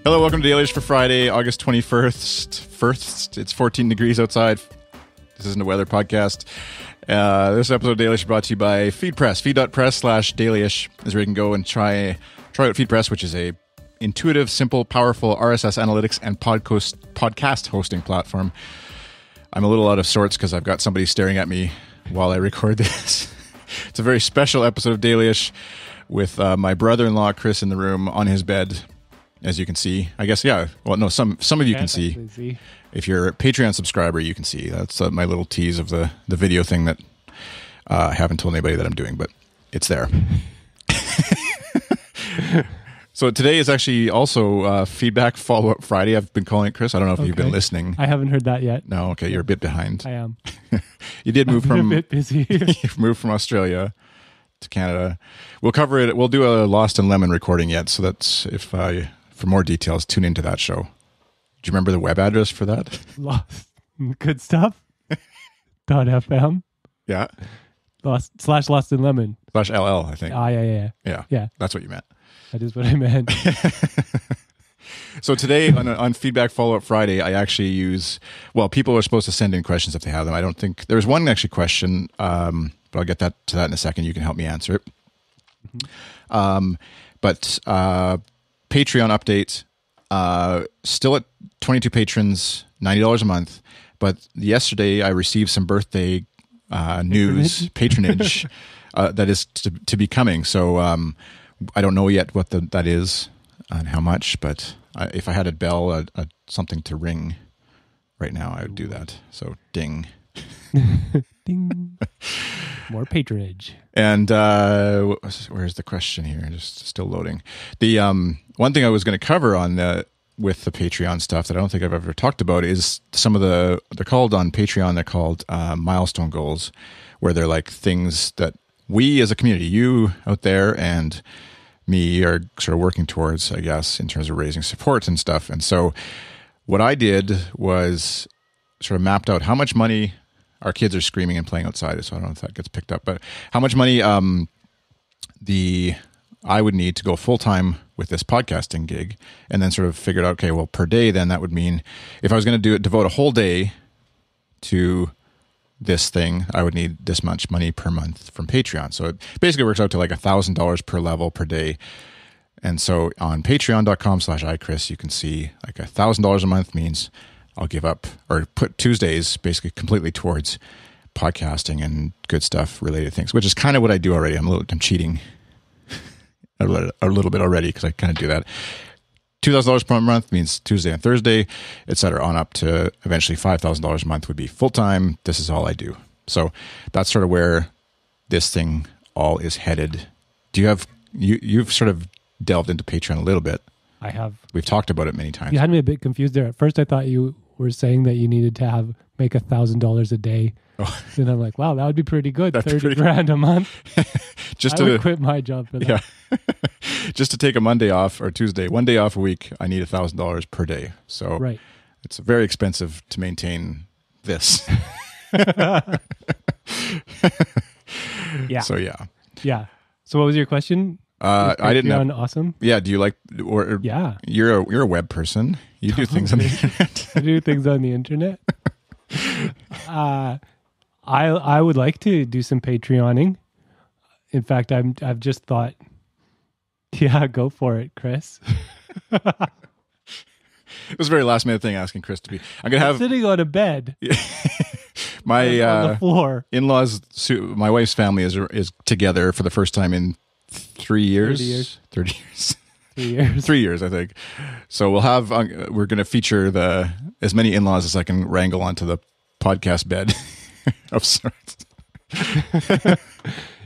Hello, welcome to Dailyish for Friday, August 21st. It's 14 degrees outside. This isn't a weather podcast. This episode of Dailyish is brought to you by FeedPress. Feed.press/Dailyish is where you can go and try out FeedPress, which is a intuitive, simple, powerful RSS analytics and podcast hosting platform. I'm a little out of sorts because I've got somebody staring at me while I record this. It's a very special episode of Dailyish with my brother-in-law, Chris, in the room on his bed, as you can see. I guess, yeah. Well, no, some of you can see. If you're a Patreon subscriber, you can see. That's my little tease of the video thing that I haven't told anybody that I'm doing, but it's there. So today is actually also Feedback Follow-Up Friday. I've been calling it, Chris. I don't know if you've been listening. I haven't heard that yet. No, okay. You're a bit behind. I am. You did move from... a bit busy. You've moved from Australia to Canada. We'll cover it. We'll do a Lost and Lemon recording yet. So that's, if for more details, tune into that show. Do you remember the web address for that? Lost. Good stuff. .fm. Yeah. Lost and Lemon. /LL, I think. Yeah. That's what you meant. That is what I meant. So today on Feedback Follow-Up Friday, I actually use, well, people are supposed to send in questions if they have them. I don't think, there's one actually question, but I'll get to that in a second. You can help me answer it. Mm-hmm. But Patreon update, still at 22 patrons, $90 a month. But yesterday I received some birthday news, patronage, that is to be coming. So I don't know yet what that is and how much, but if I had a bell, something to ring right now, I would do that. So ding. Ding. More patronage. And where's the question here? Just still loading. The one thing I was going to cover on with the Patreon stuff that I don't think I've ever talked about is some of they're called on Patreon, they're called milestone goals, where they're like things that we as a community, you out there and me, are sort of working towards, I guess, in terms of raising support and stuff. And so what I did was sort of mapped out how much money our kids are screaming and playing outside, so I don't know if that gets picked up, but how much money I would need to go full-time with this podcasting gig, and then sort of figured out, okay, well, per day, then that would mean if I was going to devote a whole day to this thing, I would need this much money per month from Patreon. So it basically works out to like $1,000 per level per day. And so on patreon.com/iChris, you can see like $1,000 a month means I'll give up or put Tuesdays basically completely towards podcasting and good stuff related things, which is kind of what I do already. I'm cheating a little bit already because I kind of do that. $2,000 per month means Tuesday and Thursday, et cetera, on up to eventually $5,000 a month would be full-time. This is all I do. So that's sort of where this thing all is headed. Do you have, you've sort of delved into Patreon a little bit. I have. We've talked about it many times. You had me a bit confused there. At first I thought you were saying that you needed to make $1,000 a day. Oh. Then I'm like, wow, that would be pretty good. 30 grand a month. I would quit my job for that. Yeah. Just to take a Monday off or Tuesday, one day off a week, I need $1,000 per day. So right. It's very expensive to maintain this. Yeah. So yeah. Yeah. So what was your question? I didn't know. Awesome. Yeah. Do you like? Or yeah. You're a web person. You do things on the internet. I do things on the internet. I would like to do some Patreoning. In fact, I've just thought, yeah, go for it, Chris. It was a very last minute thing asking Chris to be. I'm sitting on a bed. My on the floor. In-laws, my wife's family is together for the first time in 3 years. 30 years. 3 years. 3 years, I think. So we'll have. We're going to feature as many in-laws as I can wrangle onto the podcast bed of sorts.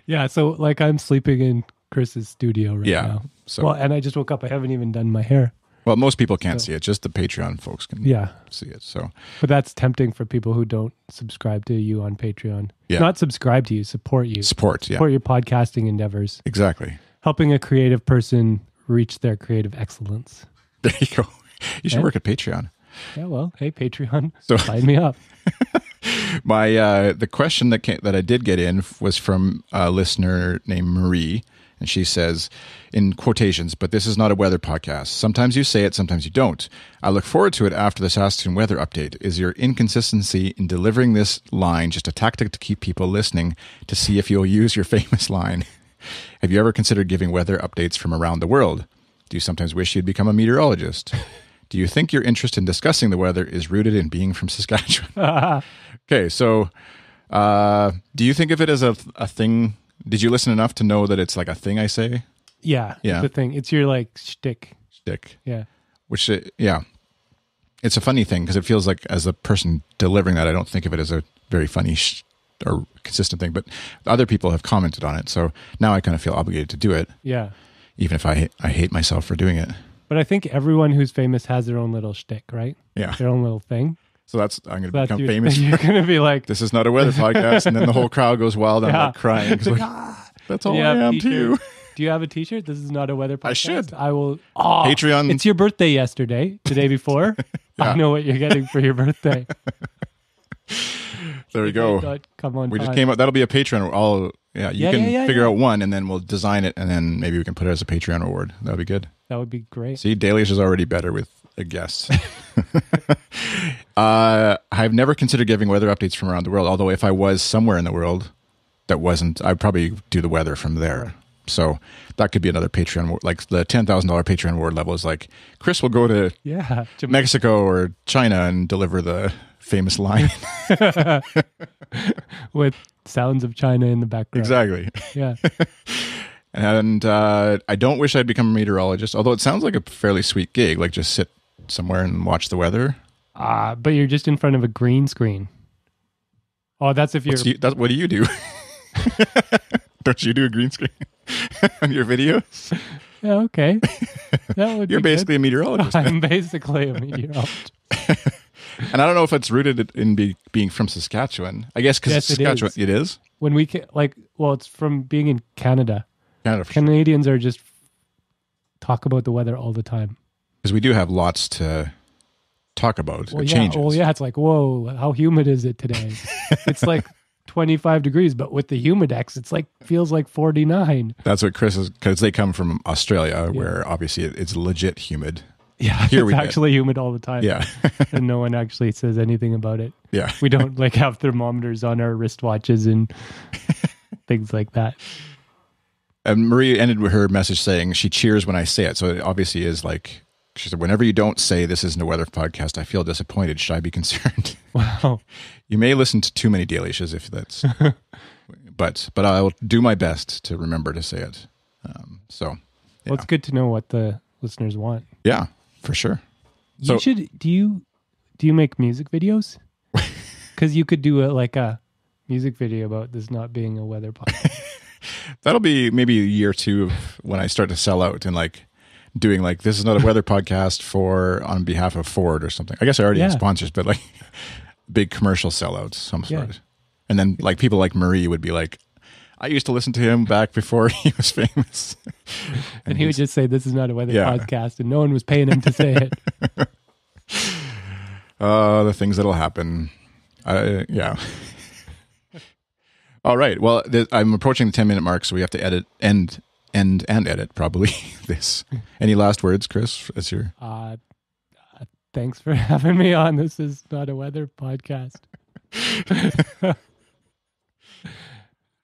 Yeah, so like I'm sleeping in Chris's studio right now. So, well, and I just woke up. I haven't even done my hair. Well, most people can't see it. Just the Patreon folks can see it. So, but that's tempting for people who don't subscribe to you on Patreon. Yeah. Not subscribe to you, support you. Support your podcasting endeavors. Exactly. Helping a creative person reach their creative excellence. There you go. You should work at Patreon. Yeah, well, hey, Patreon, sign me up. The question that I did get in was from a listener named Marie, And she says, in quotations, "But this is not a weather podcast. Sometimes you say it, sometimes you don't. I look forward to it after the Saskatoon weather update. Is your inconsistency in delivering this line just a tactic to keep people listening to see if you'll use your famous line? Have you ever considered giving weather updates from around the world? Do you sometimes wish you'd become a meteorologist? Do you think your interest in discussing the weather is rooted in being from Saskatchewan?" Okay, so do you think of it as a thing? Did you listen enough to know that it's like a thing I say? Yeah. It's a thing. It's your like shtick. Yeah. Which, it's a funny thing because it feels like as a person delivering that, I don't think of it as a very funny or consistent thing, but other people have commented on it. So now I kind of feel obligated to do it. Yeah. Even if I hate myself for doing it. But I think everyone who's famous has their own little shtick, right? Yeah. Their own little thing. So I'm going to become famous. You're going to be like, "This is not a weather podcast." And then the whole crowd goes wild. I'm like crying. That's all I am to you. Do you have a t-shirt? "This is not a weather podcast." I should. I will. Oh, Patreon. It's your birthday yesterday, the day before. I know what you're getting for your birthday. There we go. Come on. We just came up. That'll be a Patreon. You can figure out one, and then we'll design it, and then maybe we can put it as a Patreon award. That would be good. That would be great. See, Dalish is already better with a guest. I've never considered giving weather updates from around the world, although if I was somewhere in the world that wasn't, I'd probably do the weather from there. Right. So that could be another Patreon, like the $10,000 Patreon award level is like, Chris will go to Mexico or China and deliver the famous line. With sounds of China in the background. Exactly. Yeah. And I don't wish I'd become a meteorologist, although it sounds like a fairly sweet gig, like just sit somewhere and watch the weather. But you're just in front of a green screen. Oh, that's if you're... What do you do? Don't you do a green screen on your videos? Yeah, okay. That would You're basically a meteorologist. I'm basically a meteorologist. And I don't know if it's rooted in being from Saskatchewan. I guess because Saskatchewan, it is. When we it's from being in Canada. Canadians are just talk about the weather all the time. Because we do have lots to talk about. It changes. Well, yeah, it's like, whoa, how humid is it today? It's like 25 degrees, but with the humidex, it's like feels like 49. That's what Chris is, because they come from Australia, where obviously it's legit humid. Yeah, it's actually humid all the time. Yeah. And no one actually says anything about it. Yeah. We don't like have thermometers on our wristwatches and things like that. And Marie ended with her message saying she cheers when I say it. So it obviously is like, she said, "Whenever you don't say this isn't a weather podcast, I feel disappointed. Should I be concerned?" Wow. You may listen to too many Dailyshes if that's, but I'll do my best to remember to say it. Well, it's good to know what the listeners want. Yeah, for sure. Do you make music videos? Because you could do a music video about this not being a weather podcast. That'll be maybe a year or two of when I start to sell out and doing this is not a weather podcast on behalf of Ford or something. I guess I already have sponsors, but big commercial sellouts, some sort. And then people like Marie would be like, "I used to listen to him back before he was famous." and he would just say, "This is not a weather podcast," and no one was paying him to say it. The things that'll happen. Yeah. All right. Well, I'm approaching the 10-minute mark, so we have to edit and edit probably this. Any last words, Chris? As your thanks for having me on. This is not a weather podcast.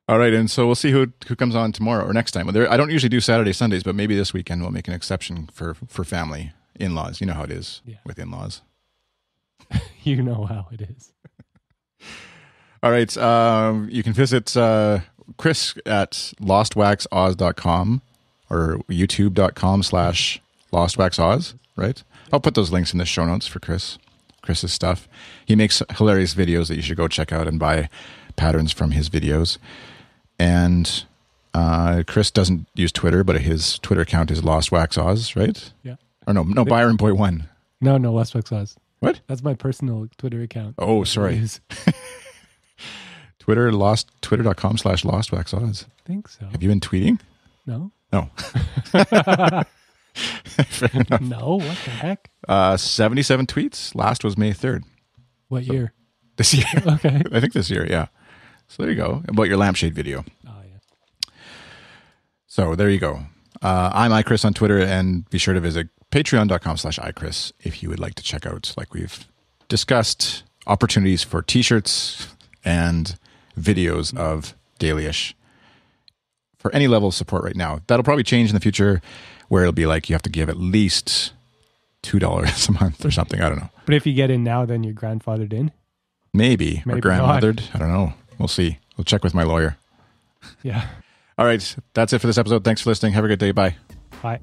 All right, and so we'll see who comes on tomorrow or next time. I don't usually do Saturday, Sundays, but maybe this weekend we'll make an exception for family, in-laws. You know how it is with in-laws. You know how it is. All right. You can visit Chris at lostwaxoz.com or youtube.com/lostwaxoz, right? I'll put those links in the show notes for Chris's stuff. He makes hilarious videos that you should go check out and buy patterns from his videos. And Chris doesn't use Twitter, but his Twitter account is lostwaxoz, right? Yeah. Or no, Byron Boy 1. No, lostwaxoz. What? That's my personal Twitter account. Oh, sorry. Twitter.com/lostwaxoz. I think so. Have you been tweeting? No. No. Fair enough. No, what the heck? 77 tweets. Last was May 3rd. What year? This year. Okay. I think this year, yeah. So there you go. About your lampshade video. Oh, yeah. So there you go. I'm iChris on Twitter, and be sure to visit patreon.com/iChris if you would like to check out, like we've discussed, opportunities for t-shirts and videos of Dailyish for any level of support right now. That'll probably change in the future where it'll be like you have to give at least $2 a month or something. I don't know. But if you get in now, then you're grandfathered in? Maybe or grandmothered. I don't know. We'll see. We'll check with my lawyer. Yeah. All right. That's it for this episode. Thanks for listening. Have a good day. Bye. Bye.